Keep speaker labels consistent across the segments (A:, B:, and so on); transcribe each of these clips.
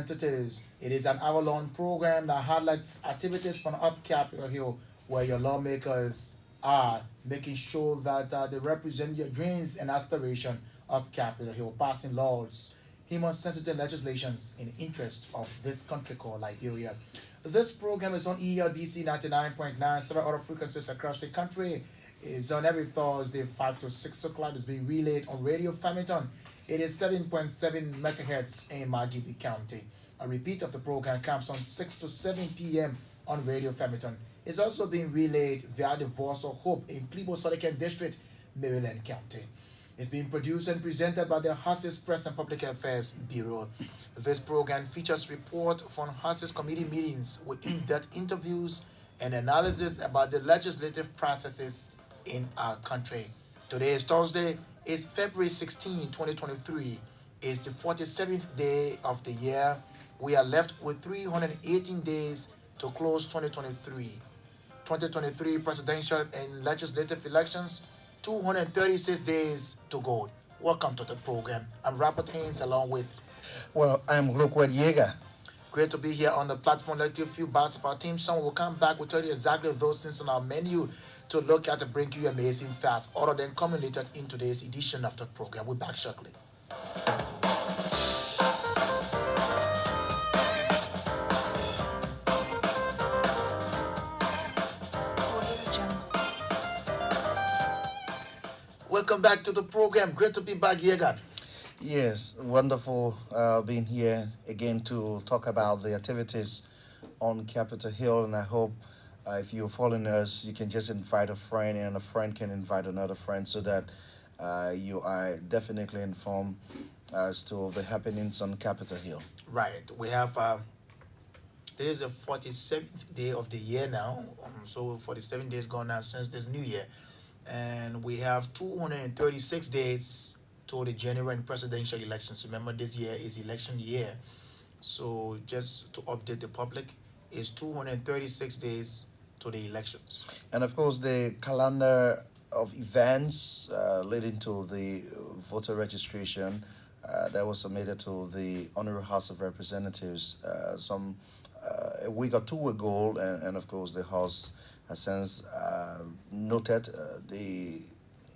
A: Entities. It is an hour-long program that highlights activities from up Capitol Hill, where your lawmakers are making sure that they represent your dreams and aspiration of Capitol Hill, passing laws, human-sensitive legislations in interest of this country called Liberia. This program is on ELBC 99.9, several other frequencies across the country. It's on every Thursday, 5 to 6 o'clock. It's being relayed on Radio Farmington. It is 7.7 megahertz in Margibby County. A repeat of the program comes on 6 to 7 p.m. on Radio Farmington. It's also being relayed via the Voice of Hope in Plebo-Solican District, Maryland County. It's being produced and presented by the Hussey's Press and Public Affairs Bureau. This program features reports from Hussey's committee meetings with in-depth interviews and analysis about the legislative processes in our country. Today is Thursday, it's February 16, 2023. It's the 47th day of the year. We are left with 318 days to close 2023. 2023 presidential and legislative elections, 236 days to go. Welcome to the program. I'm Robert Haynes along with.
B: Well, I'm Rockwell Yeager.
A: Great to be here on the platform. Let's do a few bars of our team song. We'll come back. We'll tell you exactly those things on our menu to look at to bring you amazing facts, other than coming later in today's edition of the program. We're back shortly. Welcome back to the program. Great to be back here again.
B: Yes, wonderful being here again to talk about the activities on Capitol Hill. And I hope if you're following us, you can just invite a friend, and a friend can invite another friend so that you are definitely informed as to the happenings on Capitol Hill.
A: Right. We have, this is the 47th day of the year now. So 47 days gone now since this new year. And we have 236 days to the general and presidential elections. Remember, this year is election year. So just to update the public, it's 236 days to the elections.
B: And of course, the calendar of events leading to the voter registration that was submitted to the Honorable House of Representatives some a week or two ago, and of course, the House has since noted the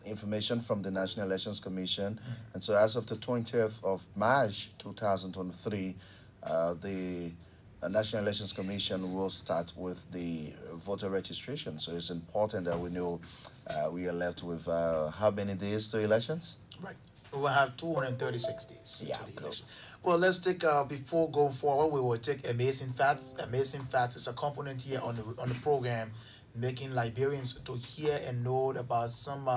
B: information from the National Elections Commission. And so as of the 20th of March 2023, the National Elections Commission will start with the voter registration. So it's important that we know we are left with how many days to elections?
A: Right. We will have 236 days
B: Yeah,
A: to the
B: good.
A: election. Well, let's take, before going forward, we will take Amazing Facts. Amazing Facts is a component here on the program, making Liberians to hear and know about some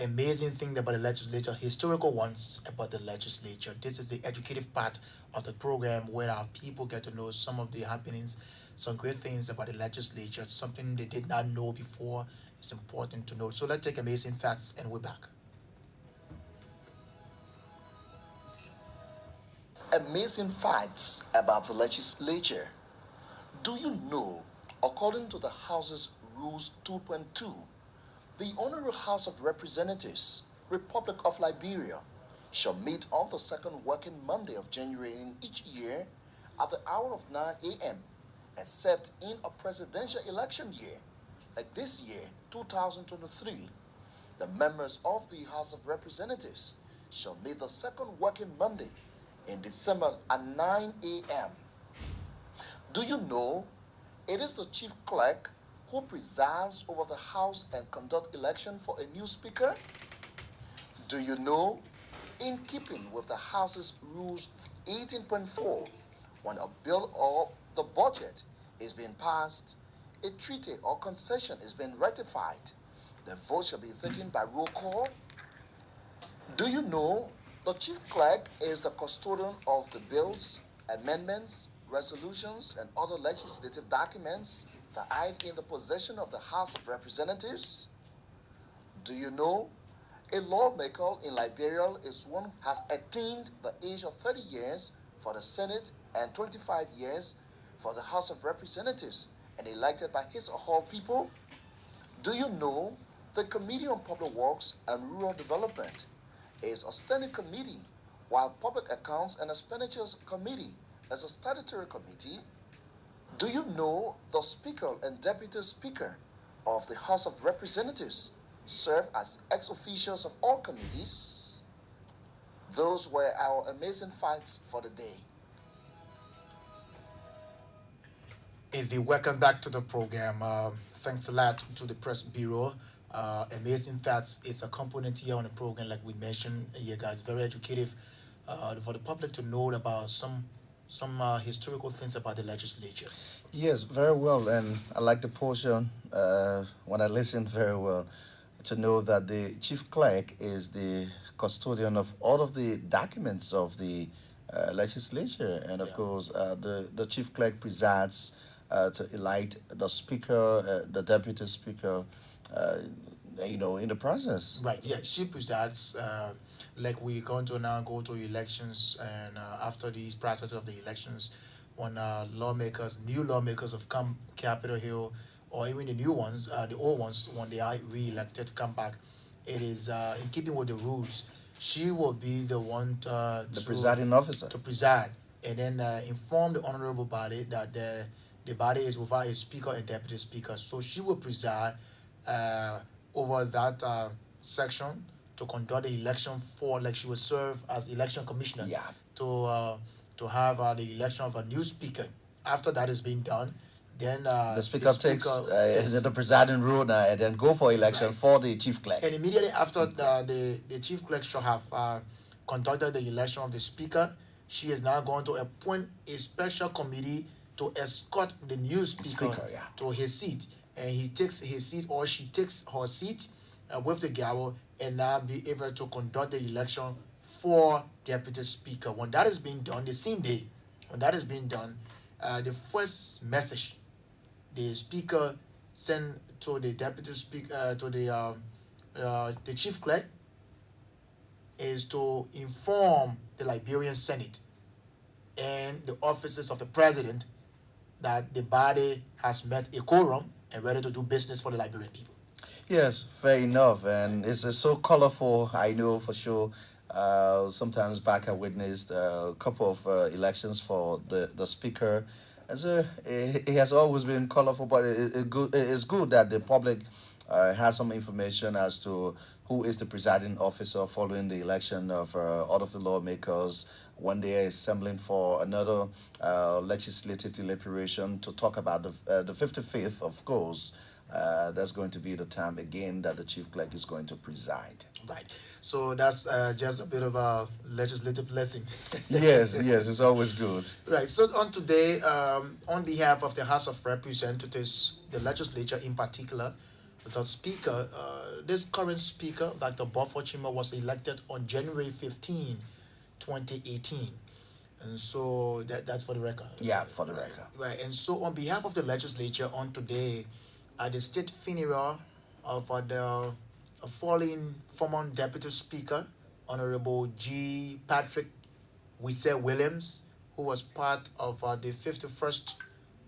A: amazing things about the legislature, historical ones about the legislature. This is the educative part of the program where our people get to know some of the happenings, some great things about the legislature, something they did not know before. It's important to know. So let's take Amazing Facts and we're back.
C: Amazing facts about the legislature. Do you know, according to the House's Rules 2.2, the Honorable House of Representatives, Republic of Liberia, shall meet on the second working Monday of January in each year at the hour of 9 a.m., except in a presidential election year, like this year, 2023. The members of the House of Representatives shall meet the second working Monday in December at 9 a.m. Do you know it is the chief clerk who presides over the House and conduct election for a new speaker? Do you know, in keeping with the House's Rules 18.4, when a bill or the budget is being passed, a treaty or concession is being ratified, the vote shall be taken by roll call? Do you know the chief clerk is the custodian of the bills, amendments, resolutions, and other legislative documents that are in the possession of the House of Representatives? Do you know a lawmaker in Liberia is one who has attained the age of 30 years for the Senate and 25 years for the House of Representatives and elected by his or her people? Do you know the Committee on Public Works and Rural Development is a standing committee, while Public Accounts and Expenditures Committee as a statutory committee? Do you know the Speaker and Deputy Speaker of the House of Representatives serve as ex officios of all committees? Those were our amazing facts for the day.
A: Izzy, welcome back to the program. Thanks a lot to the press bureau. Amazing Facts is a component here on the program, like we mentioned. You guys, very educative for the public to know about some historical things about the legislature.
B: Yes, very well, and I like the portion when I listened very well to know that the chief clerk is the custodian of all of the documents of the legislature, and of
A: Yeah.
B: course, the chief clerk presides to elect the speaker, the deputy speaker, uh, in the process.
A: Right, yeah, she presides. Like we going to now go to elections, and after these process of the elections, when new lawmakers have come Capitol Hill, or even the new ones, the old ones, when they are re-elected, come back, it is in keeping with the rules. She will be the one
B: The presiding officer.
A: to preside, and then inform the honorable body that the body is without a speaker and deputy speaker. So she will preside uh, over that section to conduct the election for, like she will serve as election commissioner
B: Yeah.
A: to uh, to have the election of a new speaker. After that is being done, then
B: The speaker takes
A: takes-
B: the presiding role now and then go for election
A: Right.
B: for the chief clerk.
A: and immediately after the chief clerk shall have conducted the election of the speaker, she is now going to appoint a special committee to escort the new speaker,
B: Speaker, yeah.
A: to his seat. And he takes his seat, or she takes her seat with the gavel, and now be able to conduct the election for deputy speaker. When that is being done, the same day, when that is being done, the first message the speaker send to the deputy speaker to the chief clerk is to inform the Liberian Senate and the offices of the president that the body has met a quorum and ready to do business for the Liberian people.
B: Yes, fair enough. And it's so colorful, I know for sure. Sometimes back I witnessed a couple of elections for the speaker. And so it has always been colorful, but it's good that the public has some information as to who is the presiding officer following the election of all of the lawmakers when they are assembling for another legislative deliberation to talk about the 55th, of course. That's going to be the time again that the chief clerk is going to preside.
A: Right. So that's just a bit of a legislative lesson.
B: Yes, yes, it's always good.
A: Right. So on today, on behalf of the House of Representatives, the legislature in particular, the speaker, this current speaker, Dr. Buford Chima, was elected on January 15, 2018. And so that's for the record.
B: Yeah, for the record.
A: Right. And so on behalf of the legislature on today, at the state funeral of the fallen former deputy speaker, Honorable G. Patrick Wisse Williams, who was part of the 51st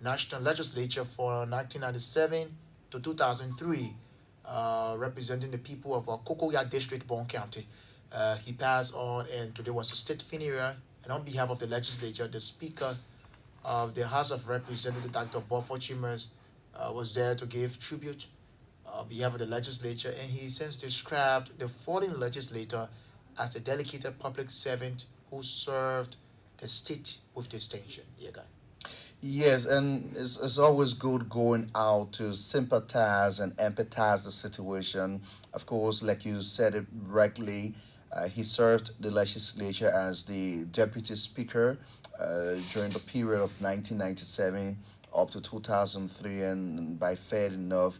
A: National Legislature for 1997 to 2003, representing the people of Cocoa District, Bon County. He passed on, and today was a state funeral. And on behalf of the legislature, the Speaker of the House of Representatives, Dr. Buford Chimers, was there to give tribute on behalf of the legislature, and he since described the fallen legislator as a dedicated public servant who served the state with distinction. Yeah, guy.
B: Yes, and it's always good going out to sympathize and empathize the situation. Of course, like you said it rightly, he served the legislature as the deputy speaker during the period of 1997 up to 2003, and by fair enough,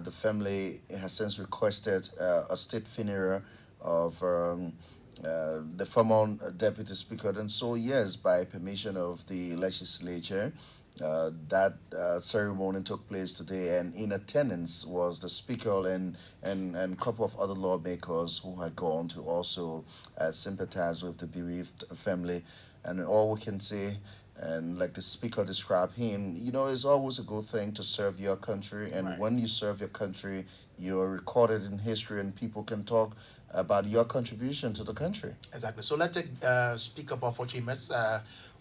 B: the family has since requested a state funeral of the former deputy speaker. And so, yes, by permission of the legislature, that ceremony took place today, and in attendance was the speaker and a couple of other lawmakers who had gone to also sympathize with the bereaved family. And all we can say, and like the speaker described him, it's always a good thing to serve your country. And
A: Right.
B: when you serve your country, you're recorded in history, and people can talk about your contribution to the country.
A: Exactly. So let's take Speaker Buffalo Chambers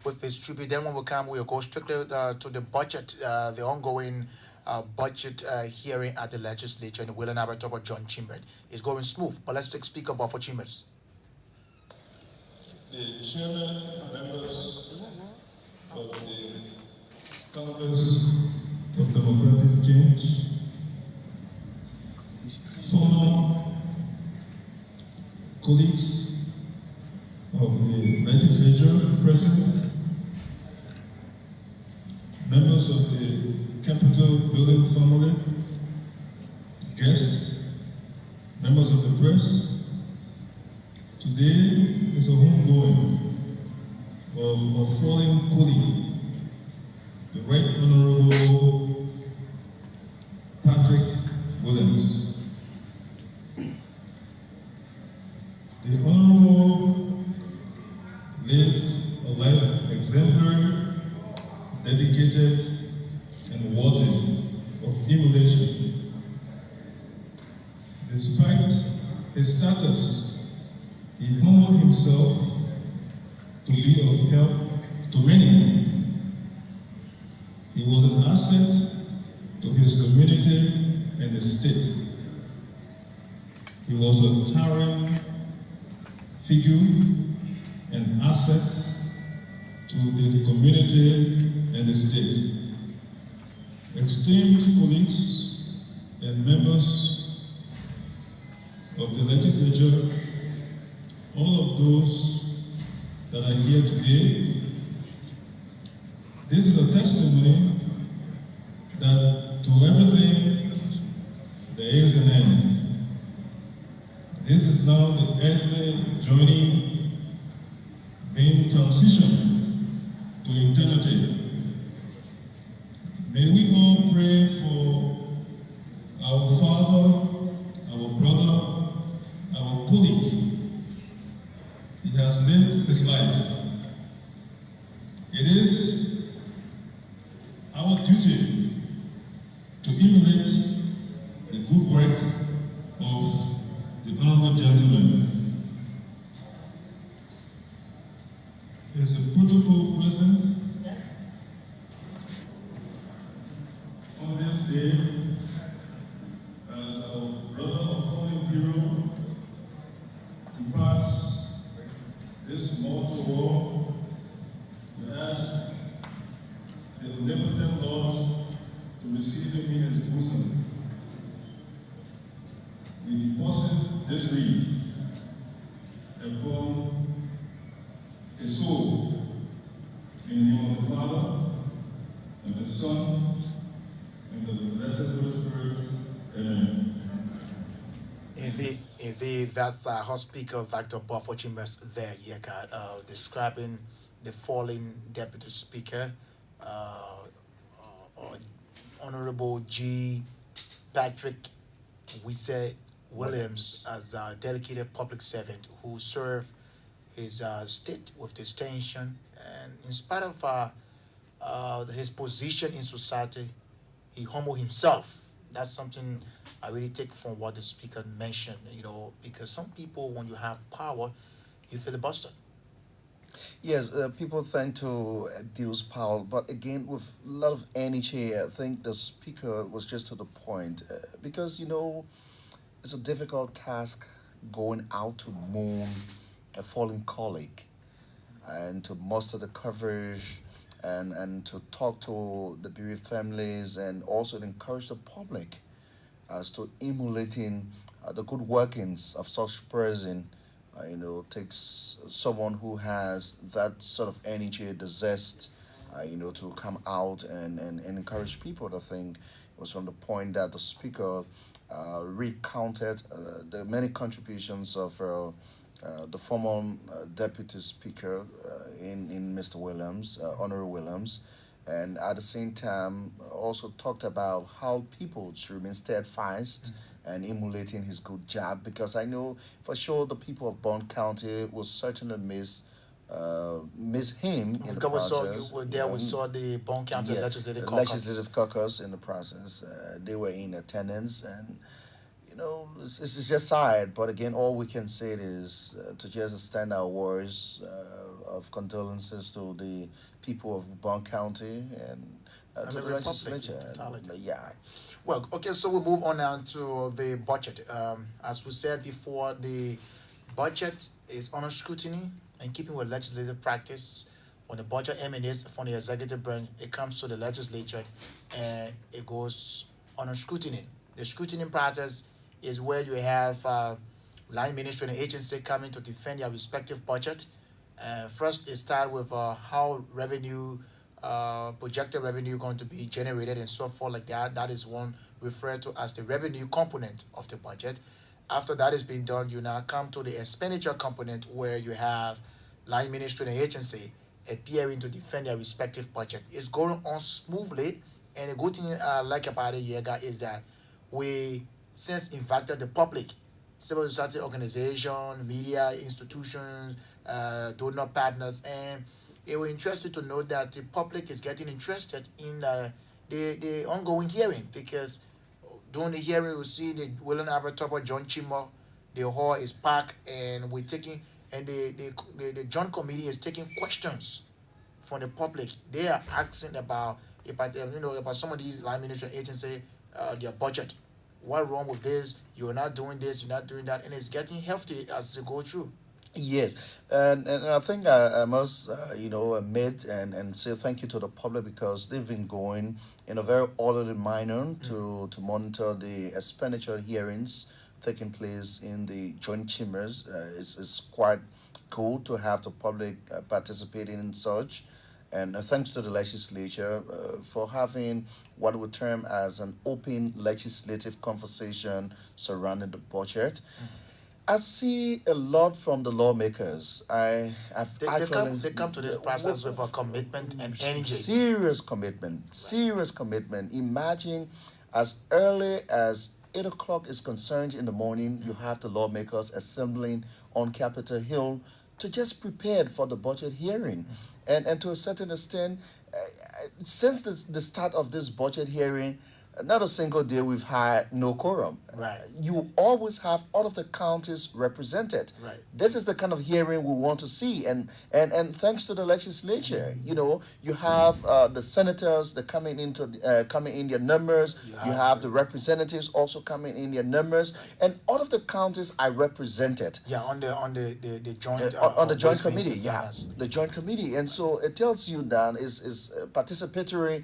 A: with his tribute. Then when we come, we'll go strictly to the budget, the ongoing budget hearing at the legislature in the William Albert John Chambers. It's going smooth, but let's take Speaker Buffalo Chambers.
D: The chairman and members of the Congress of Democratic Change, former colleagues of the legislature present, members of the Capitol building family, guests, members of the press. Today is a homegoing of a fallen colleague, the Right Honorable Patrick Williams. The Honorable lived a life exemplary, dedicated, and worthy of emulation. Despite his status, he humbled himself to be of help to many. He was an asset to his community and the state. He was a towering figure and asset to the community and the state. Esteemed colleagues and members of the legislature, all of those that are here today, this is a testimony that to everything there is an end. This is now the earthly journey being transitioned to eternity. May we all pray for our father, our brother, our colleague. He has lived his life. It is our duty to emulate the good work of the honorable gentleman. Is the protocol present on this day as our brother of fallen hero departs this mortal war? We ask the omnipotent Lord to receive him in his bosom. We deposit this wreath upon his soul in the name of the Father, and the Son, and the blessed Holy Spirit. Amen.
A: Indeed, that's House Speaker Dr. Buffalo Chambers there, yeah, God, describing the fallen Deputy Speaker, Honorable G. Patrick Wise Williams, as a dedicated public servant who served his state with distinction, and in spite of his position in society, he humbled himself. That's something I really take from what the speaker mentioned, because some people, when you have power, you filibuster.
B: Yes, people tend to abuse power, but again, with a lot of energy, I think the speaker was just to the point because it's a difficult task going out to mourn a fallen colleague and to muster the courage and to talk to the bereaved families and also to encourage the public as to emulating the good workings of such person. Takes someone who has that sort of energy, the zest, to come out and encourage people. I think it was from the point that the speaker recounted the many contributions of the former deputy speaker in Mr. Williams, Honorable Williams, and at the same time also talked about how people should remain steadfast and emulating his good job, because I know for sure the people of Bond County will certainly miss him in the
A: Because
B: process.
A: we saw the Bond County
B: Yeah,
A: Legislative
B: the
A: Caucus.
B: legislative caucus in the process. They were in attendance, and it's just sad, but again, all we can say is to just extend our words of condolences to the people of Bond County and
A: And
B: to
A: the
B: the
A: Republic in
B: legislature.
A: totality.
B: Yeah.
A: Well, okay, so we move on now to the budget. As we said before, the budget is under scrutiny and keeping with legislative practice. When the budget emanates from the executive branch, it comes to the legislature and it goes under scrutiny. The scrutiny process is where you have line ministry and agency coming to defend their respective budget. First, it starts with how revenue, projected revenue going to be generated and so forth like that. That is one referred to as the revenue component of the budget. After that is being done, you now come to the expenditure component where you have line ministry and agency appearing to defend their respective budget. It's going on smoothly, and the good thing I like about it, Yega, is that we since invited the public, civil society organization, media institutions, donor partners, and it will interest you to know that the public is getting interested in the ongoing hearing because during the hearing we see the William Albert Tupper, John Chimo, the hall is packed and we're taking and the joint committee is taking questions from the public. They are asking about about some of these line ministry agency their budget. What wrong with this? You're not doing this. You're not doing that, and it's getting hefty as they go through.
B: Yes, and I think I must, admit and say thank you to the public because they've been going in a very orderly manner to monitor the expenditure hearings taking place in the joint chambers. It's quite cool to have the public participating in such. And thanks to the legislature for having what we term as an open legislative conversation surrounding the budget. I see a lot from the lawmakers. I've actually
A: They come to this process with a commitment and energy.
B: serious commitment. Imagine as early as 8 o'clock is concerned in the morning, you have the lawmakers assembling on Capitol Hill to just prepare for the budget hearing. And to a certain extent, since the start of this budget hearing, not a single day we've had no quorum.
A: Right.
B: You always have all of the counties represented.
A: Right.
B: This is the kind of hearing we want to see, and thanks to the legislature, you have the senators that coming in their numbers. You have the representatives also coming in their numbers, and all of the counties are represented.
A: Yeah, on the joint
B: On the joint
A: Ways, Means,
B: committee,
A: and
B: yeah,
A: Finance.
B: the joint committee, and so it tells you that is a participatory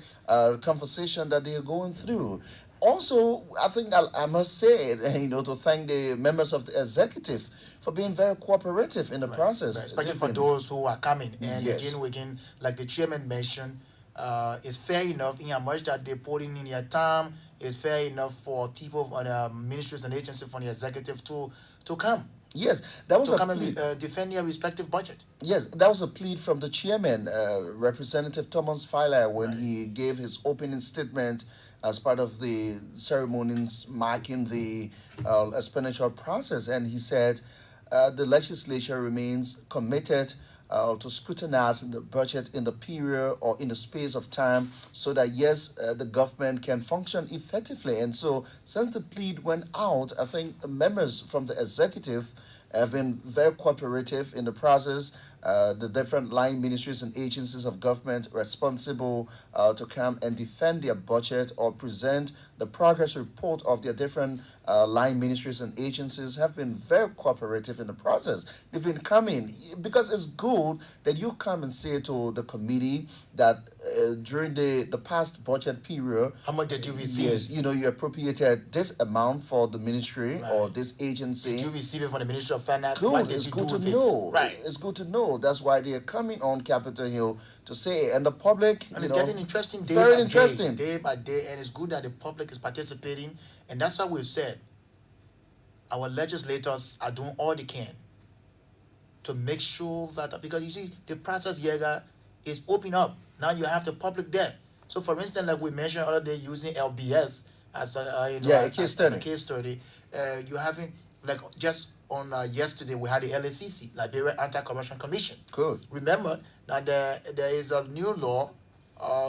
B: conversation that they are going through. Also, I think I must say, to thank the members of the executive for being very cooperative in the process.
A: Right, especially
B: They've
A: for
B: been-
A: those who are coming. And
B: Yes.
A: again, like the chairman mentioned, it's fair enough in as much that they put in their time. It's fair enough for people on the ministries and agencies from the executive to come
B: Yes, that was
A: to
B: a
A: come and
B: plea.
A: defend their respective budget.
B: Yes, that was a plea from the chairman, Representative Thomas Filer, when he gave his opening statement as part of the ceremonies marking the expenditure process. And he said the legislature remains committed to scrutinize the budget in the period or in the space of time so that, yes, the government can function effectively. And so, since the plea went out, I think the members from the executive have been very cooperative in the process. The different line ministries and agencies of government responsible to come and defend their budget or present the progress report of their different line ministries and agencies have been very cooperative in the process. They've been coming because it's good that you come and say to the committee that during the past budget period,
A: How much did you receive?
B: yes, you appropriated this amount for the ministry or
A: Right.
B: this agency.
A: Did you receive it from the Ministry of Finance?
B: Good.
A: What did
B: It's
A: you
B: good
A: do
B: to
A: with
B: know.
A: it? Right.
B: It's good to know. That's why they are coming on Capitol Hill to say, and the public,
A: And it's getting interesting day
B: very
A: by
B: interesting.
A: day by day, and it's good that the public is participating. And that's why we've said our legislators are doing all they can to make sure that, because you see, the process here is open up. Now you have the public there. So, for instance, like we mentioned the other day, using LBS as a
B: Yeah, a
A: as-
B: case
A: as
B: study.
A: a case study, you having like just on yesterday we had the LACC, Liberia Anti-Corruption Commission.
B: Good.
A: Remember, now there is a new law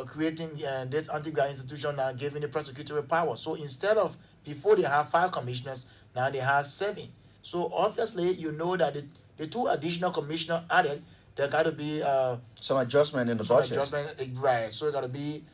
A: creating this anti-graft institution now, giving the prosecutorial power. So instead of before they have 5 commissioners, now they have 7. So obviously, you know that the 2 additional commissioners added, there got to be
B: Some adjustment in the
A: some
B: budget.
A: adjustment, right? So it got to be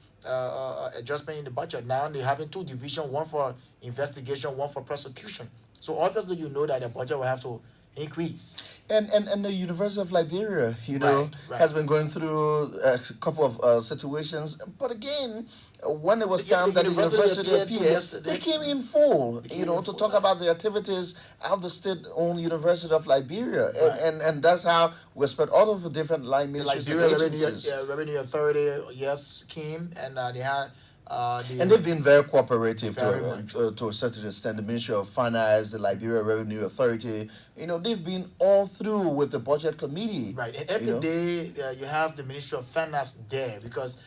A: adjustment in the budget. Now they're having 2 divisions, one for investigation, one for prosecution. So obviously, you know that the budget will have to increase.
B: And the University of Liberia, you know,
A: Right.
B: has been going through a couple of situations. But again, when it was
A: The-
B: time
A: the
B: that the
A: university
B: university
A: appeared
B: appeared,
A: yesterday.
B: they came in full,
A: came
B: you know,
A: in
B: to
A: full,
B: talk
A: right.
B: about the activities of the state-owned University of Liberia.
A: Right.
B: And that's how we spent all of the different line
A: The
B: ministries
A: Liberia
B: and
A: Revenue,
B: agencies.
A: Revenue Authority, yes, came and they had
B: And they've been very cooperative
A: Very much.
B: to a certain extent. The Ministry of Finance, the Liberia Revenue Authority, you know, they've been all through with the budget committee.
A: right. And every
B: you know.
A: day you have the Ministry of Finance there because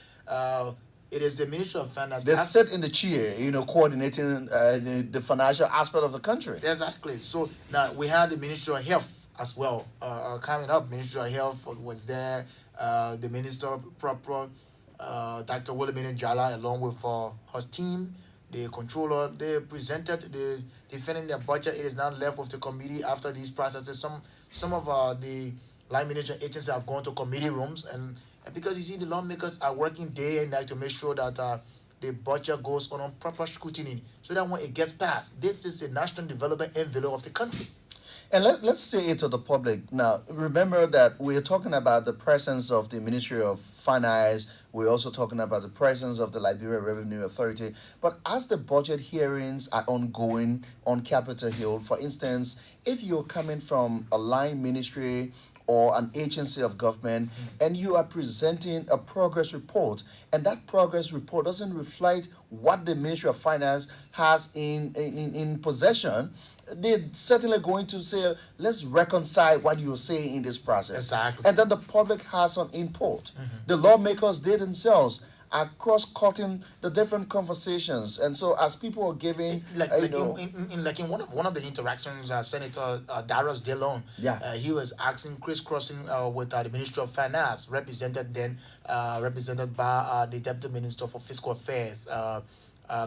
A: it is the Ministry of Finance.
B: They
A: as-
B: sit in the chair, you know, coordinating the financial aspect of the country.
A: Exactly. So now we had the Ministry of Health as well coming up. Ministry of Health was there. The Minister proper, Dr. Wilhelmina Jala, along with her team, the controller, they presented the defending their budget. It is now left with the committee after these processes. Some of the line management agencies have gone to committee rooms and because you see the lawmakers are working day and night to make sure that the budget goes on proper scrutiny so that when it gets passed, this is the national development envelope of the country.
B: And let's say it to the public. Now, remember that we're talking about the presence of the Ministry of Finance. We're also talking about the presence of the Liberia Revenue Authority. But as the budget hearings are ongoing on Capitol Hill, for instance, if you're coming from a line ministry or an agency of government and you are presenting a progress report and that progress report doesn't reflect what the Ministry of Finance has in possession, they're certainly going to say, let's reconcile what you're saying in this process.
A: Exactly.
B: And then the public has some input. The lawmakers, they themselves are cross-cutting the different conversations. And so as people are giving,
A: Like,
B: you
A: like
B: know,
A: in one of the interactions, Senator Darius Dillon,
B: Yeah.
A: he was asking crisscrossing with the Ministry of Finance, represented by the Deputy Minister for Fiscal Affairs,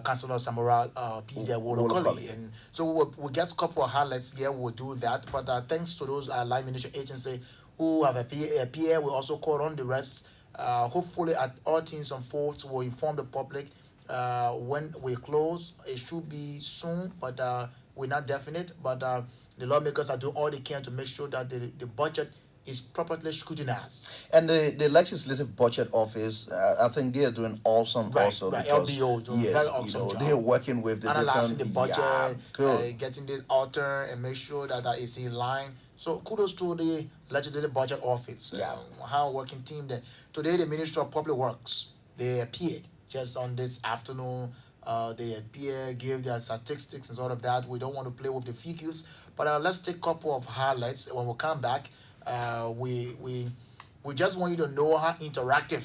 A: Councillor Samora Pizia Wolokoli. And so we'll get a couple of highlights here, we'll do that. But thanks to those line ministry agencies who have appeared, we also call on the rest. Hopefully, at all things unfold, we'll inform the public when we close. It should be soon, but we're not definite. But the lawmakers are doing all they can to make sure that the budget is properly scrutinized.
B: and the Legislative Budget Office, I think they are doing awesome
A: Right,
B: also.
A: right.
B: Because,
A: LBO doing
B: yes,
A: very
B: you
A: awesome
B: know,
A: job.
B: they're working with the
A: Analyzing the
B: different...
A: budget,
B: Yeah, good.
A: getting this alter and make sure that it's in line. So kudos to the Legislative Budget Office.
B: Yeah.
A: Hard working team there. Today the Ministry of Public Works, they appeared just on this afternoon. They appear, give their statistics and sort of that. We don't want to play with the figures, but let's take a couple of highlights. When we come back, we just want you to know how interactive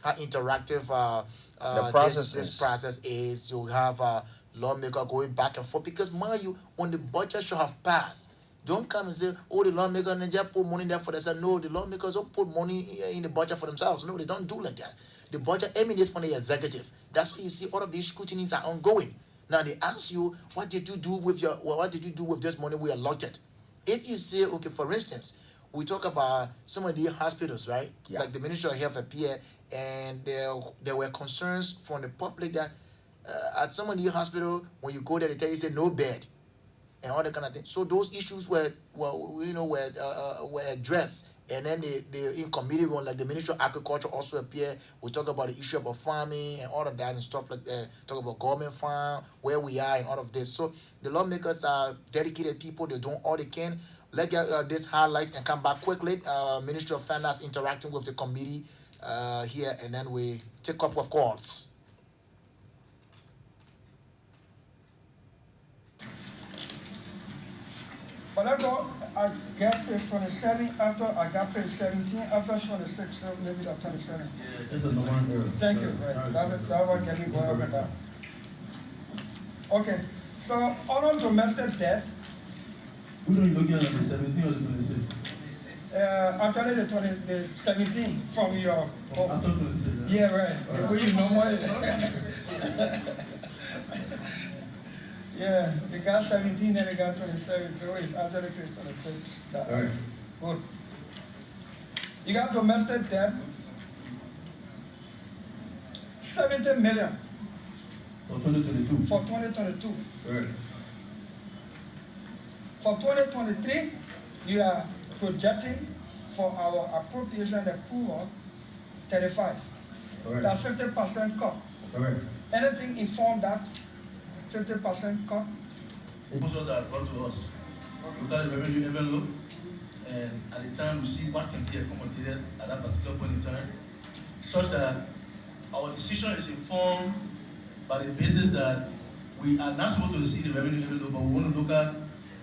B: The process
A: this
B: is.
A: process is. You have lawmaker going back and forth because mind you, when the budget should have passed, don't come and say, oh, the lawmaker and just put money there for themselves. No, the lawmakers don't put money in the budget for themselves. No, they don't do like that. The budget emanates from the executive. That's why you see all of these scrutinies are ongoing. Now they ask you, what did you do with this money we allotted? If you say, okay, for instance, we talk about some of the hospitals, right?
B: Yeah.
A: Like the Ministry of Health appeared, and there were concerns from the public that at some of the hospitals, when you go there, they tell you say no bed, and all that kind of thing. So those issues were addressed, and then they in committee room, like the Ministry of Agriculture also appeared. We talk about the issue about farming and all of that and stuff like that. Talk about government farm, where we are, and all of this. So the lawmakers are dedicated people. They're doing all they can. Let's get this highlight and come back quickly. Ministry of Finance interacting with the committee here, and then we take a couple of calls.
E: But I got paid 27 after I got paid 17 after 26, so maybe the 27.
D: Yes, it's a normal error.
E: Thank you. Right. That will get me going up and down. Okay, so on domestic debt,
D: Which one you looking at, the 17 or the 26?
E: Actually, the 17 from your.
D: After 26.
E: Yeah, right. The way you normally. Yeah, they got 17 and they got 27, so it's actually 26.
D: Alright.
E: Good. You got domestic debt, 70 million
D: For 2022.
E: for 2022.
D: Right.
E: For 2023, you are projecting for our appropriation approval 35. That's 50% cut.
D: Correct.
E: Anything inform that 50% cut?
F: Proposals that are brought to us, look at the revenue envelope, and at the time we see what can be accommodated at that particular point in time, such that our decision is informed by the basis that we are not supposed to see the revenue envelope, but we want to look at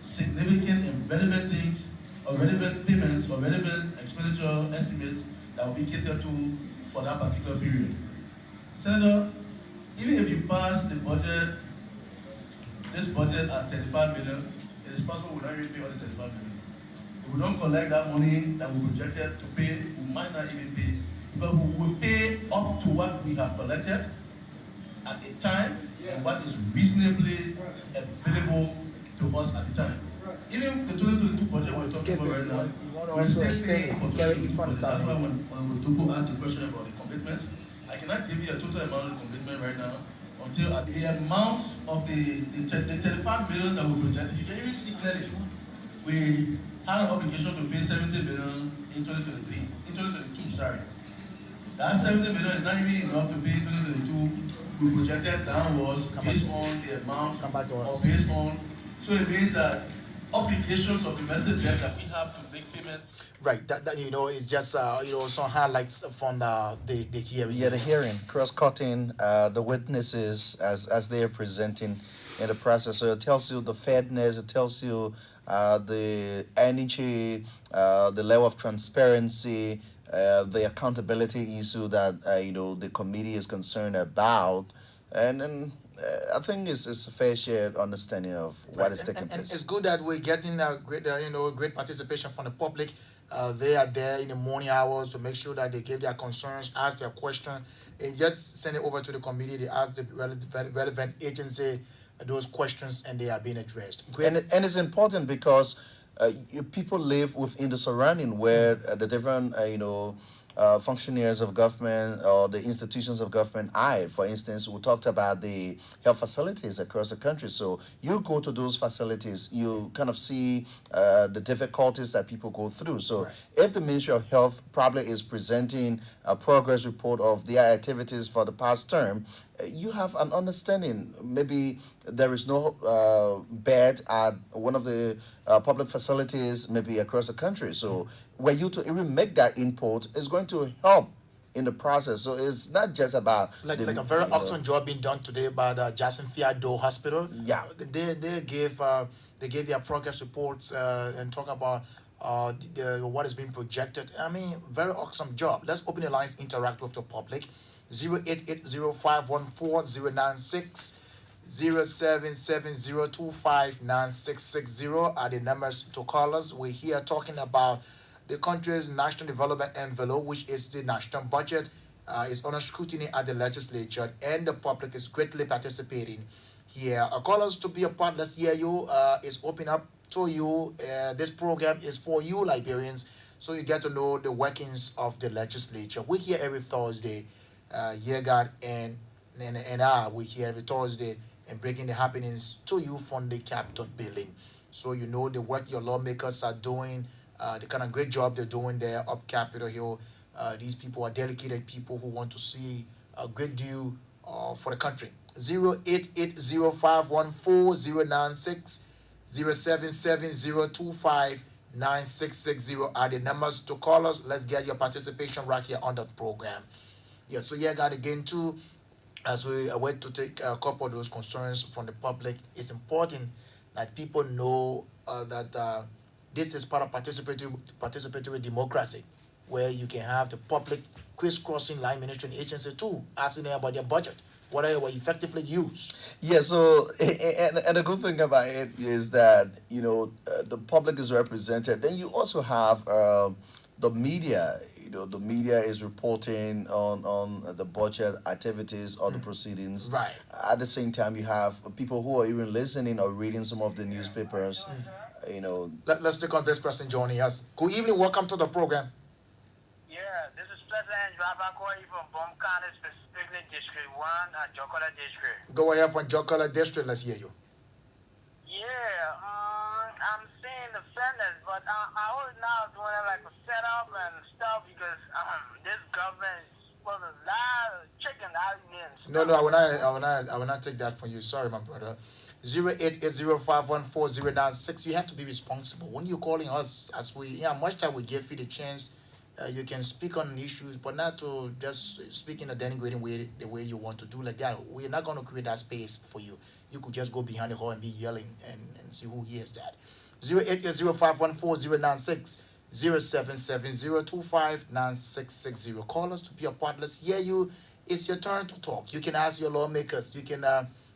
F: significant and relevant things, or relevant payments, or relevant expenditure estimates that will be catered to for that particular period. Senator, even if you pass the budget, this budget at 35 million, it is possible we not even pay all the 35 million. If we don't collect that money that we projected to pay, we might not even pay. Because we will pay up to what we have collected at a time and what is reasonably available to us at the time. Even the 2022 budget we're talking about right now,
A: You want to
F: we're
A: also
F: still
A: extend
F: saying
A: it,
F: for
A: carry
F: 2022
A: it from
F: budget. That's why
A: something.
F: when Dupu asked the question about the commitments, I cannot give you a total amount of commitment right now until at the amount of the 35 million that we projected. You can even see clearly. We had an obligation to pay 70 million in 2022, sorry. That 70 million is not even enough to pay 2022. We projected downwards based on the amount,
A: Come back to
F: or
A: us.
F: based on, so it means that obligations of domestic debt that we have to make payments.
A: Right, that is just some highlights from the hearing.
B: Yeah, the hearing, cross-cutting the witnesses as they are presenting in the process. So it tells you the fairness, it tells you the energy, the level of transparency, the accountability issue that the committee is concerned about, and then I think it's a fair shared understanding of what is taking
A: and
B: place.
A: it's good that we're getting great participation from the public. They are there in the morning hours to make sure that they give their concerns, ask their question, and just send it over to the committee. They ask the relevant agency those questions, and they are being addressed. Great.
B: And it's important because people live within the surrounding where the different functionaries of government or the institutions of government are. For instance, we talked about the health facilities across the country. So you go to those facilities, you kind of see the difficulties that people go through. So
A: Right.
B: if the Ministry of Health probably is presenting a progress report of their activities for the past term, you have an understanding. Maybe there is no bed at one of the public facilities, maybe across the country. So were you to even make that input, is going to help in the process. So it's not just about
A: like
B: the,
A: a very
B: you know,
A: awesome job being done today by the Jackson Fiado Hospital.
B: Yeah.
A: They gave their progress reports and talk about what is being projected. I mean, very awesome job. Let's open the lines, interact with the public. 08805140960 0770259660 are the numbers to call us. We're here talking about the country's national development envelope, which is the national budget, is under scrutiny at the legislature, and the public is greatly participating here. Call us to be a part. Let's hear you. It's open up to you. This program is for you, Liberians, so you get to know the workings of the legislature. We're here every Thursday. Yegad and I, we're here every Thursday and breaking the happenings to you from the Capitol building. So you know the work your lawmakers are doing, the kind of great job they're doing there up Capitol Hill. These people are dedicated people who want to see a great deal for the country. 08805140960 0770259660 are the numbers to call us. Let's get your participation right here on the program. Yeah, so yeah, God, again too, as we wait to take a couple of those concerns from the public, it's important that people know that this is part of participatory democracy, where you can have the public crisscrossing line ministry and agency too, asking them about their budget. whatever effectively used.
B: Yeah, so and the good thing about it is that the public is represented. Then you also have the media. The media is reporting on the budget activities or the proceedings.
A: Right.
B: At the same time, you have people who are even listening or reading some of the newspapers.
A: Let's take on this person joining us. Good evening, welcome to the program.
G: Yeah, this is President Rabbi Koi from Bomkane, specifically District 1 and Jokola District.
A: Go ahead from Jokala District, let's hear you.
G: Yeah, I'm saying the fairness, but I was now doing it like a setup and stuff because this government is supposed to lie, chicken out here.
A: No, I will not take that from you. Sorry, my brother. 08805140996. You have to be responsible when you're calling us. Much time we give you the chance. You can speak on issues, but not to just speak in a denigrating way, the way you want to do like that. We're not going to create that space for you. You could just go behind the hall and be yelling and see who hears that. 08805140996. 0770259660. Call us to be a part. Let's hear you. It's your turn to talk. You can ask your lawmakers. You can.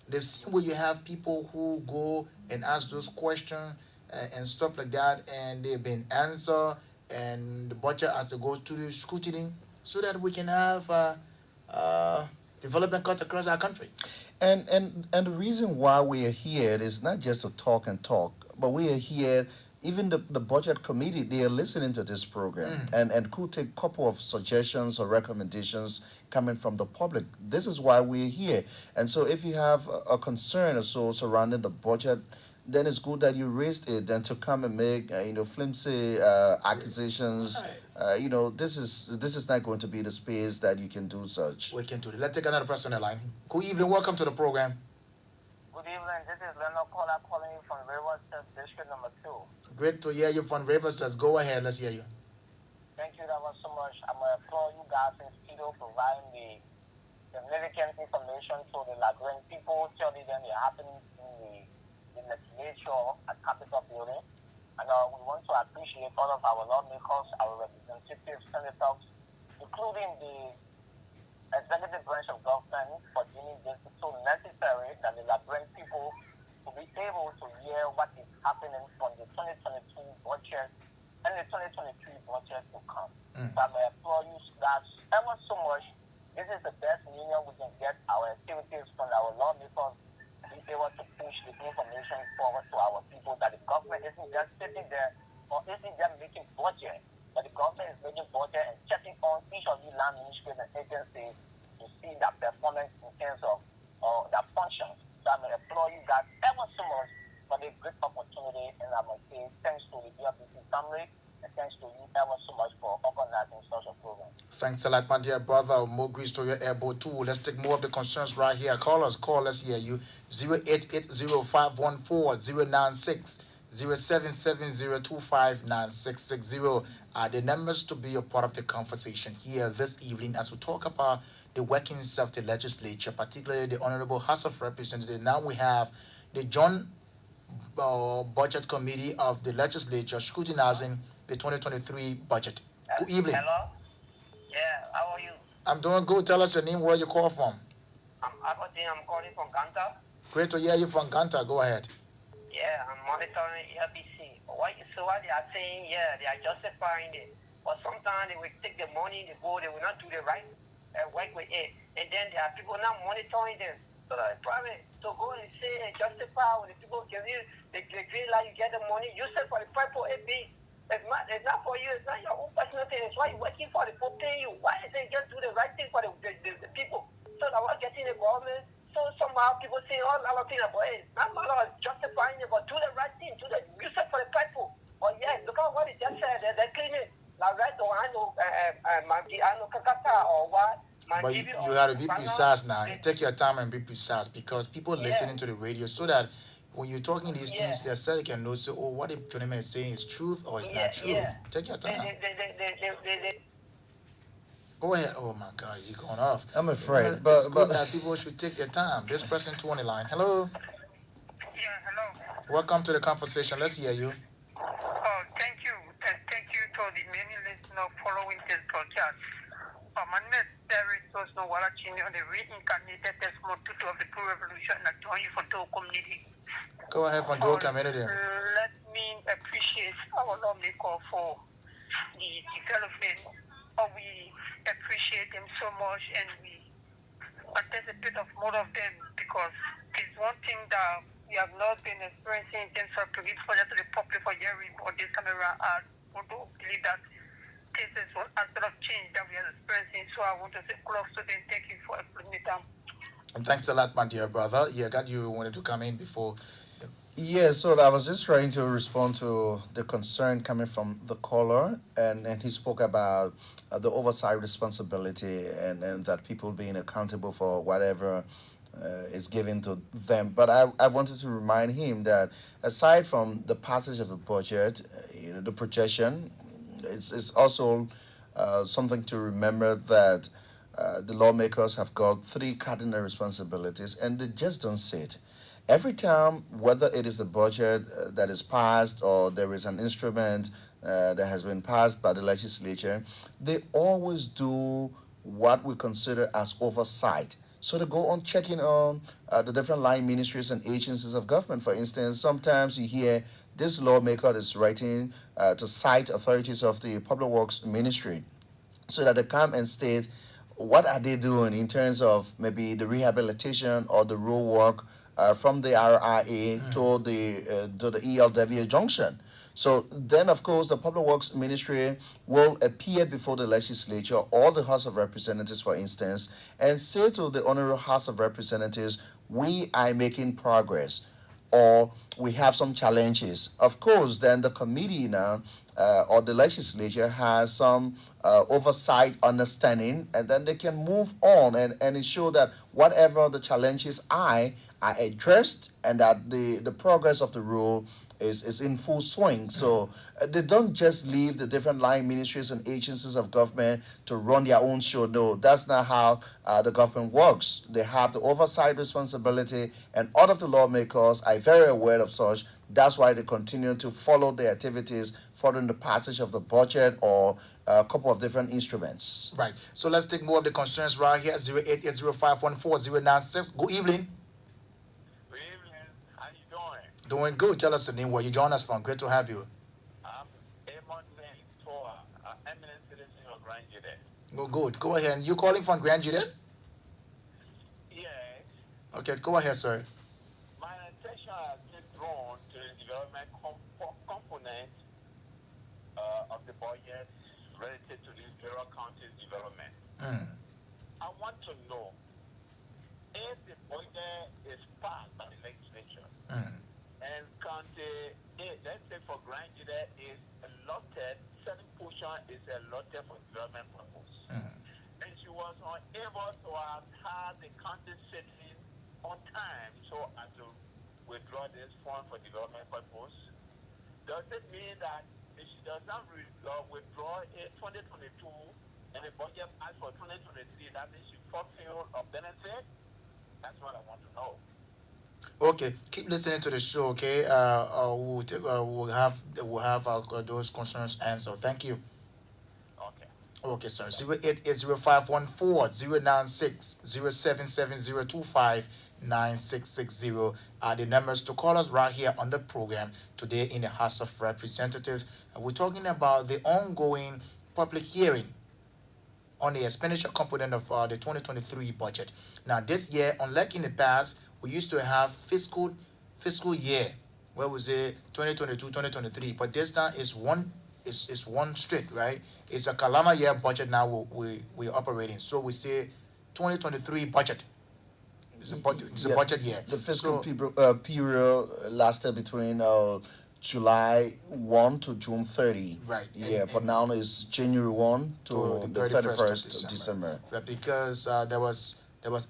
A: They've seen where you have people who go and ask those questions and stuff like that, and they've been answered, and the budget has to go to the scrutiny so that we can have development cut across our country.
B: And the reason why we are here is not just to talk and talk, but we are here. Even the budget committee, they are listening to this program and could take a couple of suggestions or recommendations coming from the public. This is why we're here. And so if you have a concern or so surrounding the budget, then it's good that you raised it than to come and make flimsy accusations. This is not going to be the space that you can do such.
A: We can do it. Let's take another person on the line. Good evening. Welcome to the program.
G: Good evening, this is Leonard Kola calling you from Riverside District number 2.
A: Great to hear you from Rivers. Go ahead. Let's hear you.
G: Thank you that was so much. I'm going to applaud you guys in studio providing the significant information to the Lagrange people, telling them it happening in the legislature at Capitol Building. And we want to appreciate all of our lawmakers, our representatives, senators, including the executive branch of government for deeming this so necessary that the Lagrange people to be able to hear what is happening from the 2022 budget and the 2023 budget to come. So I may applaud you guys ever so much. This is the best medium we can get our activities from our lawmakers to be able to push the information forward to our people that the government isn't just sitting there or isn't just making budget, but the government is making budget and checking on each of the land ministries and agencies to see that performance in terms of their functions. So I may applaud you guys ever so much for the great opportunity, and I must say thanks to the DRBC family and thanks to you ever so much for organizing such a program.
A: Thanks a lot, my dear brother. More grease to your airboat too. Let's take more of the concerns right here. Call us. Let's hear you. 08805140996. 0770259660 are the numbers to be a part of the conversation here this evening as we talk about the workings of the legislature, particularly the Honorable House of Representatives. Now we have the Joint Budget Committee of the legislature scrutinizing the 2023 budget. Good evening.
G: Hello? Yeah, how are you?
A: I'm doing good. Tell us your name, where you call from.
G: I'm calling from Ganta.
A: Great to hear you from Ganta. Go ahead.
G: Yeah, I'm monitoring LBC. So what they are saying, yeah, they are justifying it. But sometimes they will take the money, they will not do the right work with it. And then there are people not monitoring them. So that probably to go and say and justify when the people give you the green light, you get the money, use it for the purple it be. It's not for you, it's not your own personal thing, it's why you're working for the people paying you. Why is it just do the right thing for the people? So that we're getting the government. So somehow people say all other things about it. Not matter of justifying it, but do the right thing, use it for the people. But yeah, look at what they just said, they're cleaning. Like right, or I know Kakata or what.
A: But you got to be precise now. Take your time and be precise because people listening to the radio so that when you're talking these things, they say they can know, so, oh, what the gentleman is saying is truth or it's not truth. Take your time. Go ahead. Oh my God, you're going off.
B: I'm afraid,
A: but that people should take their time. This person 20 line. Hello.
G: Yeah, hello.
A: Welcome to the conversation. Let's hear you.
G: Oh, thank you. Thank you to the many listeners following this broadcast. My name
H: there is no water change on the reincarnated Desmond Tutu of the True Revolution and join you for the community.
A: Go ahead from Dual Community.
H: Let me appreciate our lawmaker for the development. We appreciate them so much and we anticipate of more of them because it's one thing that we have not been experiencing in terms of giving further to the public for years, but this time around, I want to believe that this is one aspect of change that we are experiencing. So I want to say close to them. Thank you for explaining them.
A: And thanks a lot, my dear brother. Yeah, God, you wanted to come in before.
B: Yeah, so I was just trying to respond to the concern coming from the caller, and he spoke about the oversight responsibility and that people being accountable for whatever is given to them. But I wanted to remind him that aside from the passage of the budget, the projection, it's also something to remember that the lawmakers have got three cardinal responsibilities, and they just don't sit. Every time, whether it is the budget that is passed or there is an instrument that has been passed by the legislature, they always do what we consider as oversight. So they go on checking on the different line ministries and agencies of government. For instance, sometimes you hear this lawmaker is writing to cite authorities of the Public Works Ministry so that they come and state what are they doing in terms of maybe the rehabilitation or the road work from the RIA to the ELW junction. So then, of course, the Public Works Ministry will appear before the legislature or the House of Representatives, for instance, and say to the Honorable House of Representatives, we are making progress, or we have some challenges. Of course, then the committee now or the legislature has some oversight understanding, and then they can move on and ensure that whatever the challenges are addressed and that the progress of the rule is in full swing. So they don't just leave the different line ministries and agencies of government to run their own show. No, that's not how the government works. They have the oversight responsibility, and all of the lawmakers are very aware of such. That's why they continue to follow the activities following the passage of the budget or a couple of different instruments.
A: Right. So let's take more of the concerns right here. 08805140996. Good evening.
I: Good evening. How you doing?
A: Doing good. Tell us the name, where you join us from. Great to have you.
I: I'm Amon Zain Toa, an eminent citizen of Grand Jude.
A: Oh, good. Go ahead. You calling from Grand Jude?
I: Yes.
A: Okay, go ahead, sir.
I: My attention has been drawn to the development component of the budget related to the federal county's development. I want to know if the budget is passed by the legislature and county, let's say for Grand Jude is allotted, certain portion is allotted for development purpose. And she was unable to have had the county sitting on time so as to withdraw this fund for development purpose. Does it mean that if she does not withdraw in 2022 and the budget passed for 2023, that means she fulfill a benefit? That's what I want to know.
A: Okay, keep listening to the show. Okay, we'll have those concerns answered. Thank you.
I: Okay.
A: Okay, sir. 0880514-0977025-9660 are the numbers to call us right here on the program today in the House of Representatives. We're talking about the ongoing public hearing on the expenditure component of the 2023 budget. Now, this year, unlike in the past, we used to have fiscal year, where was it 2022, 2023, but this time is one straight, right? It's a calendar year budget now we're operating. So we say 2023 budget. It's a budget year.
B: The fiscal period lasted between July 1 to June 30.
A: Right.
B: Yeah, but now it's January 1 to the 31st of December.
A: But because there was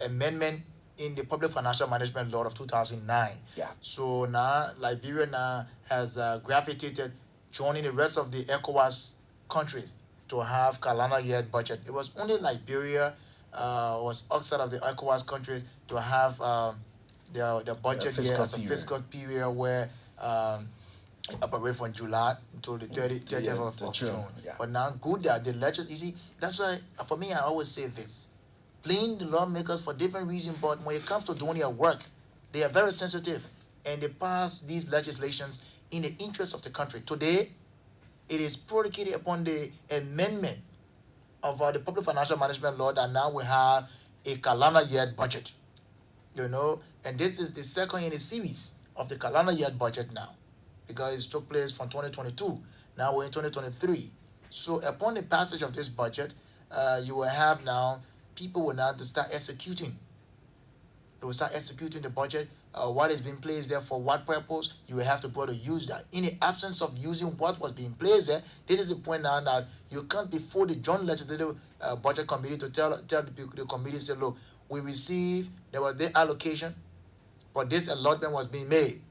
A: amendment in the Public Financial Management Law of 2009.
B: Yeah.
A: So now Liberia now has gravitated, joining the rest of the ECOWAS countries to have calendar year budget. It was only Liberia was outside of the ECOWAS countries to have their budget year as a fiscal period where operate from July until the 30th
B: Yeah,
A: of,
B: the
A: of
B: June,
A: June.
B: yeah.
A: But now, good that the legislators, you see, that's why, for me, I always say this. Blame the lawmakers for different reasons, but when it comes to doing their work, they are very sensitive and they pass these legislations in the interest of the country. Today, it is predicated upon the amendment of the Public Financial Management Law that now we have a calendar year budget, and this is the second in a series of the calendar year budget now, because it took place from 2022. Now we're in 2023. So upon the passage of this budget, you will have now people will now to start executing. They will start executing the budget. What is being placed there for what purpose? You will have to put to use that. In the absence of using what was being placed there, this is the point now that you can't before the Joint Legislative Budget Committee to tell the committee, say, look, we received, there was the allocation, but this allotment was being made,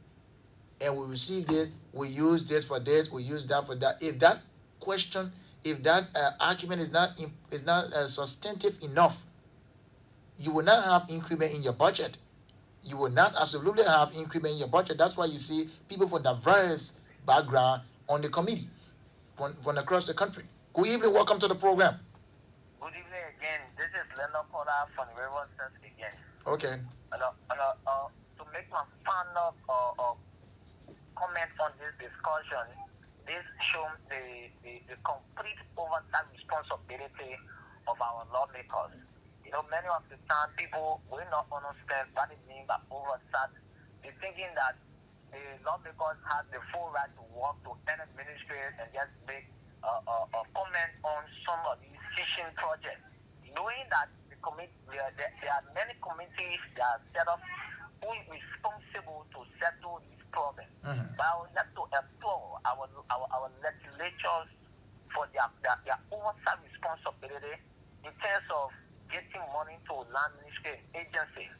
A: and we received this, we use this for this, we use that for that. If that question, if that argument is not substantive enough, you will not have increment in your budget. You will not absolutely have increment in your budget. That's why you see people from diverse background on the committee from across the country. Good evening, welcome to the program.
G: Good evening again. This is Leonard Porter from River State again.
A: Okay.
G: To make my final comment on this discussion, this shows the complete oversight responsibility of our lawmakers. Many of the time people will not understand what it means by oversight. They're thinking that the lawmakers have the full right to walk to any ministry and just make a comment on some of these fishing projects. Knowing that there are many committees that are set up who is responsible to settle these problems.
A: Mm-hmm.
G: But I would like to implore our legislatures for their oversight responsibility in terms of getting money to land ministry agencies.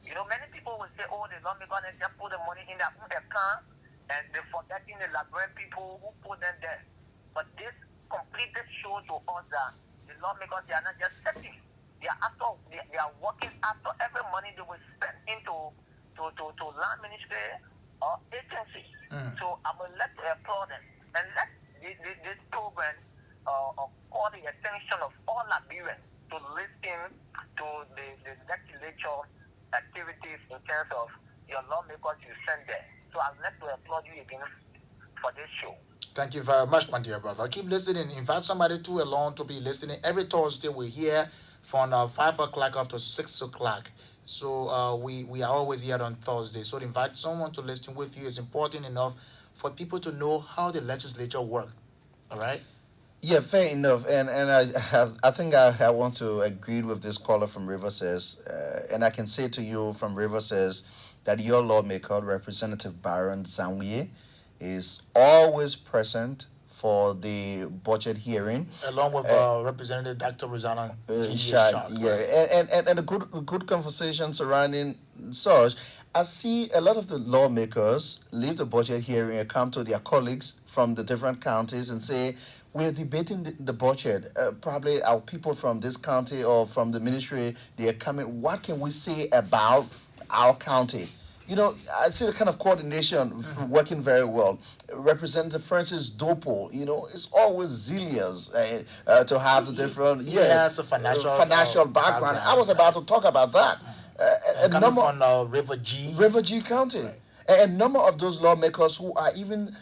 G: Many people will say, oh, the lawmakers just put the money in their own account and they're forgetting the library people who put them there. But this completely shows to us that the lawmakers, they are not just setting. They are working after every money they will spend into to land ministry or agencies. So I would like to applaud them and let this program call the attention of all Liberians to listen to the legislature activities in terms of your lawmakers you send there. So I'd like to applaud you again for this show.
A: Thank you very much, my dear brother. Keep listening. Invite somebody to along to be listening. Every Thursday we're here from 5 o'clock up to 6 o'clock. So we are always here on Thursday. So invite someone to listen with you. It's important enough for people to know how the legislature works. All right?
B: Yeah, fair enough. And I think I want to agree with this caller from River says, and I can say to you from River says that your lawmaker, Representative Baron Zanwie, is always present for the budget hearing,
A: along with Representative Dr. Rosanna
B: Shark, yeah, and a good conversation surrounding such. I see a lot of the lawmakers leave the budget hearing and come to their colleagues from the different counties and say, we're debating the budget. Probably our people from this county or from the ministry, they are coming. What can we say about our county? I see the kind of coordination working very well. Representative Francis Dopo, it's always zealous to have the different.
A: He has a
B: financial background. I was about to talk about that.
A: Coming from River G
B: County. Right. A number of those lawmakers who are even,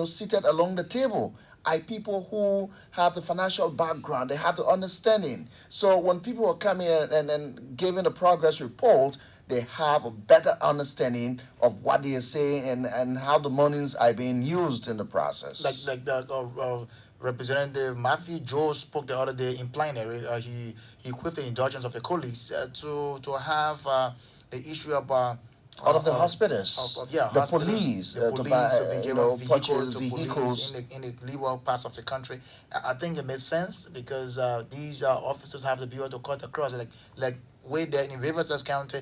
B: seated along the table are people who have the financial background. They have the understanding. So when people are coming and giving a progress report, they have a better understanding of what they are saying and how the monies are being used in the process.
A: Like the Representative Matthew Joe spoke the other day in plenary. He quit the indulgence of the colleagues to have the issue of
B: out of the hospitals, the police,
A: to buy vehicles in the liberal parts of the country. I think it makes sense because these officers have to be able to cut across. Like way there in Riverside County,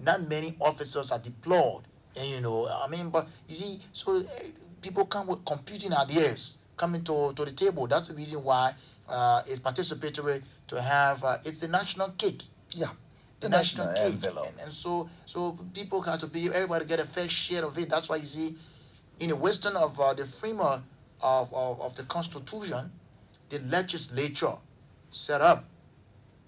A: not many officers are deployed, and but you see, so people come with computing ideas coming to the table. That's the reason why it's participatory to have it's the national cake.
B: Yeah.
A: The national cake, and so people have to be, everybody get a fair share of it. That's why you see in the wisdom of the framer of the Constitution, the legislature set up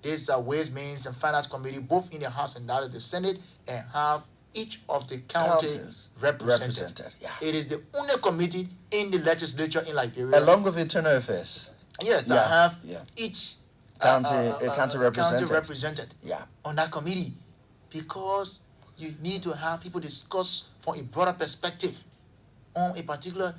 A: this Ways, Means, and Finance Committee, both in the House and that of the Senate, and have each of the county
B: Counties
A: represented.
B: yeah.
A: It is the only committee in the legislature in Liberia.
B: Along with internal affairs.
A: Yes, that
B: Yeah,
A: have
B: yeah.
A: each
B: County represented.
A: represented
B: Yeah.
A: on that committee, because you need to have people discuss from a broader perspective on a particular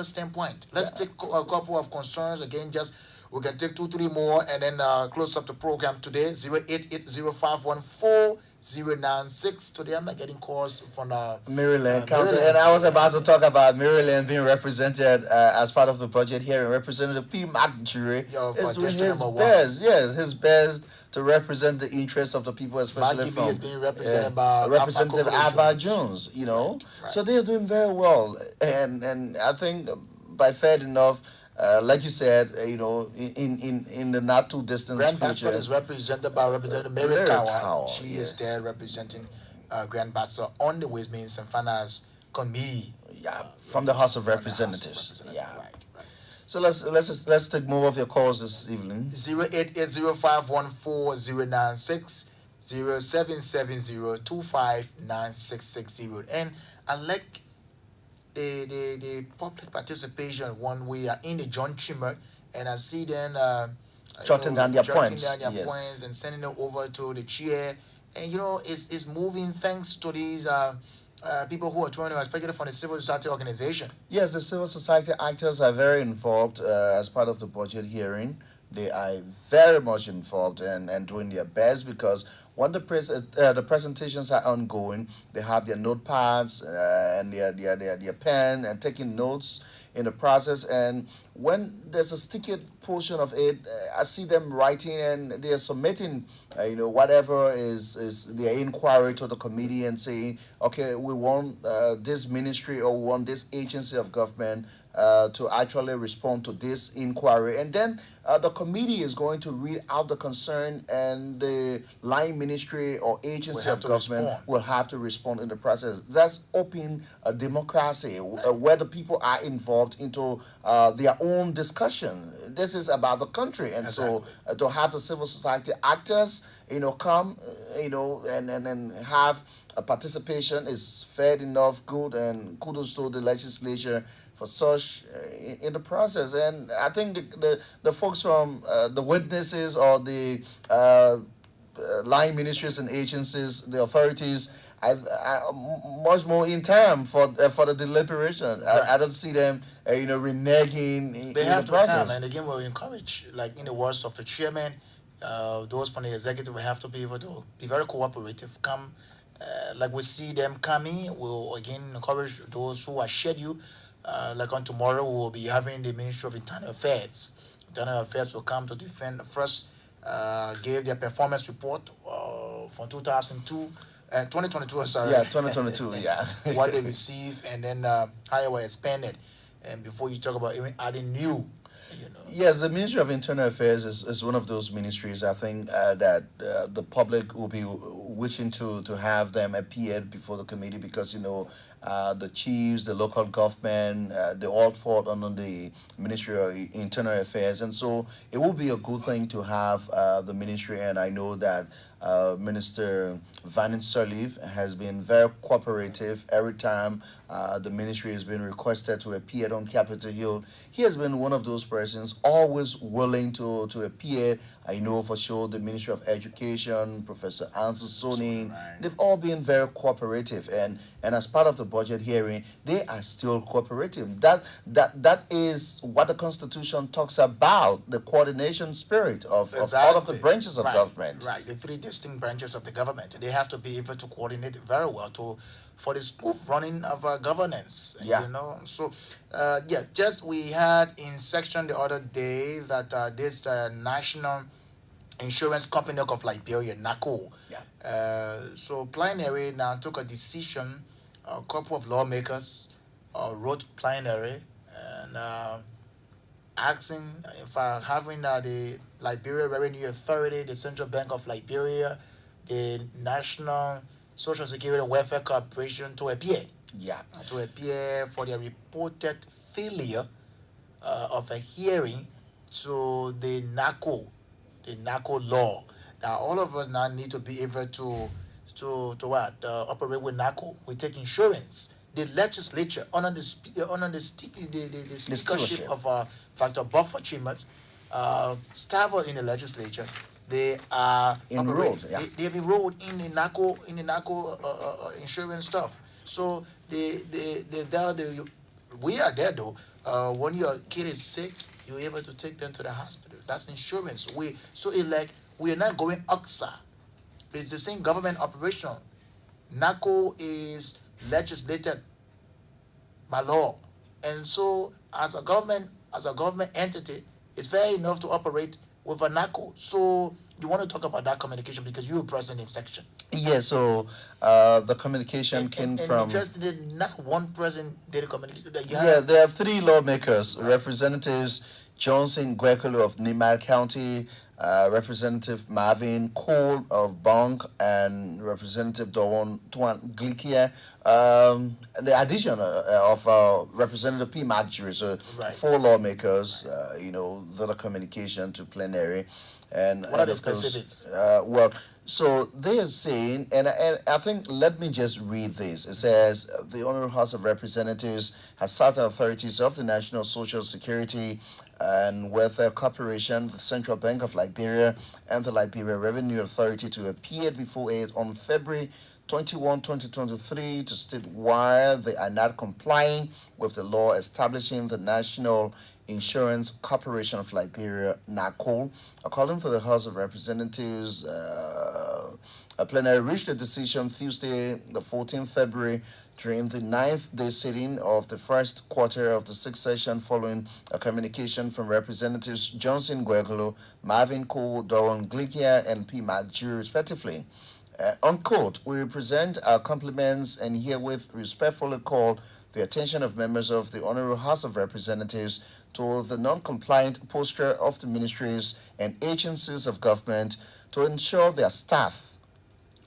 A: standpoint. Let's take a couple of concerns again. Just we can take 2-3 more and then close up the program today. 08805140996. Today I'm not getting calls from
B: Maryland County,
A: Maryland.
B: and I was about to talk about Maryland being represented as part of the budget here. Representative P. McJury
A: Yeah, for
B: is doing
A: district
B: his
A: number 1.
B: best, yes, his best to represent the interests of the people, especially
A: McGibby is being represented by
B: Representative
A: Alpha
B: Alva Jones. You know,
A: Right.
B: so they're doing very well, and I think by fair enough. Like you said, you know, in the not too distant
A: Grand
B: future,
A: Bachelor is represented by Representative Mary
B: Mary
A: Kawa.
B: Kawa,
A: She
B: yeah.
A: is there representing Grand Bachelor on the Ways, Means, and Finance Committee.
B: yeah, from the House of
A: on the House of
B: Representatives.
A: Representatives.
B: Yeah.
A: Right, right.
B: So let's take more of your calls this evening.
A: 08805140960 0770259660. And I like the public participation one way in the John Chimmer, and I see them
B: Jotting down their points,
A: down their
B: yes.
A: points and sending it over to the chair. And you know, it's moving thanks to these people who are trying to, especially from the civil society organization.
B: Yes, the civil society actors are very involved as part of the budget hearing. They are very much involved and doing their best, because when the presentations are ongoing, they have their notepads and their pen and taking notes in the process. And when there's a sticky portion of it, I see them writing and they are submitting, whatever is their inquiry to the committee and saying, okay, we want this ministry or we want this agency of government to actually respond to this inquiry. And then the committee is going to read out the concern, and the line ministry or agency
A: have
B: of
A: to
B: government
A: respond.
B: will have to respond in the process. That's open democracy where the people are involved into their own discussion. This is about the country, and so to have the civil society actors, come, and have a participation is fair enough, good, and kudos to the legislature for such in the process. And I think the folks from the witnesses or the line ministries and agencies, the authorities, I much more in time for the deliberation. I don't see them, reneging in
A: They have
B: the
A: to come,
B: process.
A: and again, we'll encourage, like in the words of the chairman, those from the executive will have to be able to be very cooperative. Come, like we see them coming, we'll again encourage those who are scheduled. Like on tomorrow, we will be having the Ministry of Internal Affairs. Internal Affairs will come to defend first, gave their performance report from 2022, sorry.
B: Yeah, 2022, yeah.
A: What they received, and then how it was expanded. And before you talk about even adding new,
B: Yes, the Ministry of Internal Affairs is one of those ministries. I think that the public will be wishing to have them appear before the committee, because the chiefs, the local government, they all fall under the Ministry of Internal Affairs, and so it will be a good thing to have the ministry. And I know that Minister Vanin Sirleaf has been very cooperative every time the ministry has been requested to appear on Capitol Hill. He has been one of those persons always willing to appear. I know for sure the Ministry of Education, Professor Ansel Soning, they've all been very cooperative, and as part of the budget hearing, they are still cooperative. That is what the Constitution talks about, the coordination spirit of all of the branches of government.
A: Right, the three distinct branches of the government. They have to be able to coordinate very well for the smooth running of governance.
B: Yeah.
A: So, just we had in section the other day that this National Insurance Company of Liberia, NACO.
B: Yeah.
A: So plenary now took a decision. A couple of lawmakers wrote plenary and asking if having the Liberia Revenue Authority, the Central Bank of Liberia, the National Social Security and Welfare Corporation to appear.
B: Yeah.
A: to appear for the reported failure of a hearing to the NACO law. Now all of us now need to be able to what operate with NACO. We take insurance. The legislature under the speakership
B: stewardship.
A: of Factor Buffer Chambers, staff in the legislature, they are
B: Enrolled,
A: operate-
B: yeah.
A: they've enrolled in the NACO insurance stuff. So we are there though. When your kid is sick, you're able to take them to the hospital. That's insurance. We're not going OXA. It's the same government operation. NACO is legislated by law, and so as a government entity, it's fair enough to operate with a NACO. So you want to talk about that communication because you were present in section.
B: Yeah, so the communication came from.
A: Interested, not one person did a communication. That you
B: Yeah,
A: have.
B: there are three lawmakers, Representatives Johnson Gwekulu of Nimar County, Representative Marvin Cole of Bonk, and Representative Tuan Glikia. The addition of Representative P. Marjorie, so
A: Right.
B: four lawmakers, that are communication to plenary. And,
A: What are the
B: of course,
A: specifics?
B: So they are saying, and I think, let me just read this. It says, the Honorable House of Representatives has sought the authorities of the National Social Security and Welfare Corporation, the Central Bank of Liberia, and the Liberia Revenue Authority to appear before it on February 21, 2023 to state why they are not complying with the law establishing the National Insurance Corporation of Liberia, NACO. According to the House of Representatives, a plenary reached a decision Tuesday, the 14th February, during the 9th-day sitting of the first quarter of the sixth session, following a communication from Representatives Johnson Gwegolo, Marvin Cole, Doron Glikia, and P. Magju, respectively. Unquote, we present our compliments and herewith respectfully call the attention of members of the Honorable House of Representatives to the non-compliant posture of the ministries and agencies of government to ensure their staff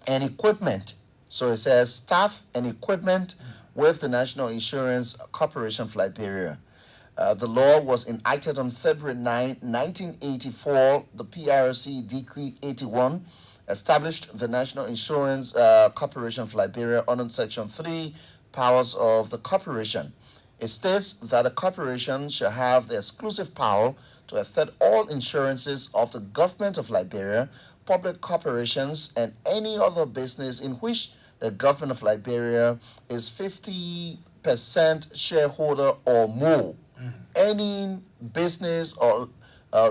B: and equipment. So it says staff and equipment with the National Insurance Corporation of Liberia. The law was enacted on February 9, 1984. The PRC Decree 81 established the National Insurance Corporation of Liberia under Section 3, powers of the corporation. It states that the corporation shall have the exclusive power to effect all insurances of the government of Liberia, public corporations, and any other business in which the government of Liberia is 50% shareholder or more. Any business or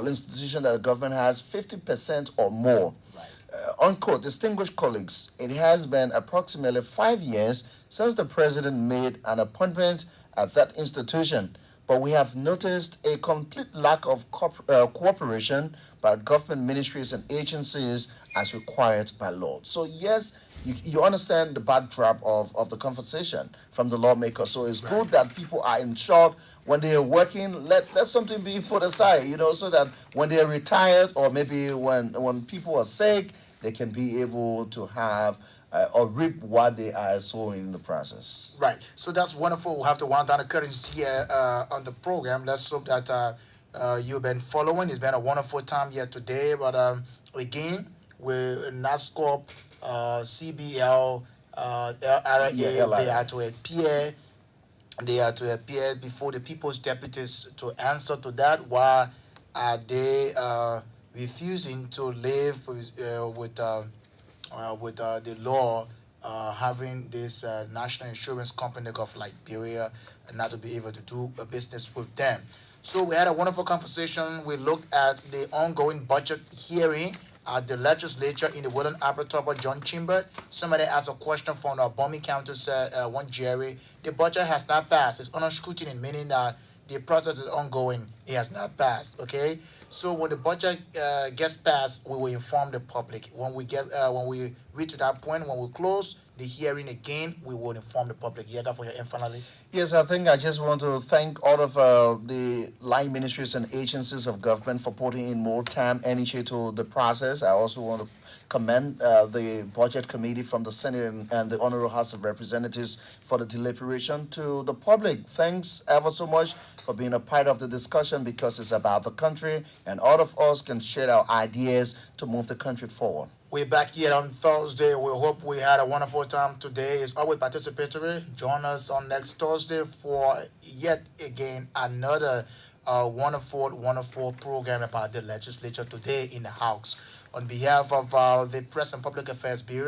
B: institution that the government has 50% or more. Unquote, distinguished colleagues, it has been approximately 5 years since the president made an appointment at that institution, but we have noticed a complete lack of cooperation by government ministries and agencies as required by law. So yes, you understand the backdrop of the conversation from the lawmaker. So it's good that people are in short when they are working. Let something be put aside, so that when they are retired or maybe when people are sick, they can be able to have or reap what they are sowing in the process.
A: Right. So that's wonderful. We'll have to wind down the curtains here on the program. Let's hope that you've been following. It's been a wonderful time here today. But again, with NASCOP, CBL, LRA, they are to appear. They are to appear before the People's Deputies to answer to that. Why are they refusing to live with the law having this National Insurance Company of Liberia and not to be able to do a business with them? So we had a wonderful conversation. We looked at the ongoing budget hearing at the legislature in the Woodland Abratoba John Chimber. Somebody asked a question from Bombing County, said, one Jerry, the budget has not passed. It's under scrutiny, meaning that the process is ongoing. It has not passed, okay? So when the budget gets passed, we will inform the public. When we reach to that point, when we close the hearing again, we will inform the public. Yeah, for your finally.
B: Yes, I think I just want to thank all of the line ministries and agencies of government for putting in more time, energy to the process. I also want to commend the budget committee from the Senate and the Honorable House of Representatives for the deliberation. To the public, thanks ever so much for being a part of the discussion because it's about the country and all of us can share our ideas to move the country forward.
A: We're back here on Thursday. We hope we had a wonderful time today. It's always participatory. Join us on next Thursday for yet again another wonderful program about the legislature today in the House. On behalf of the Press and Public Affairs Bureau,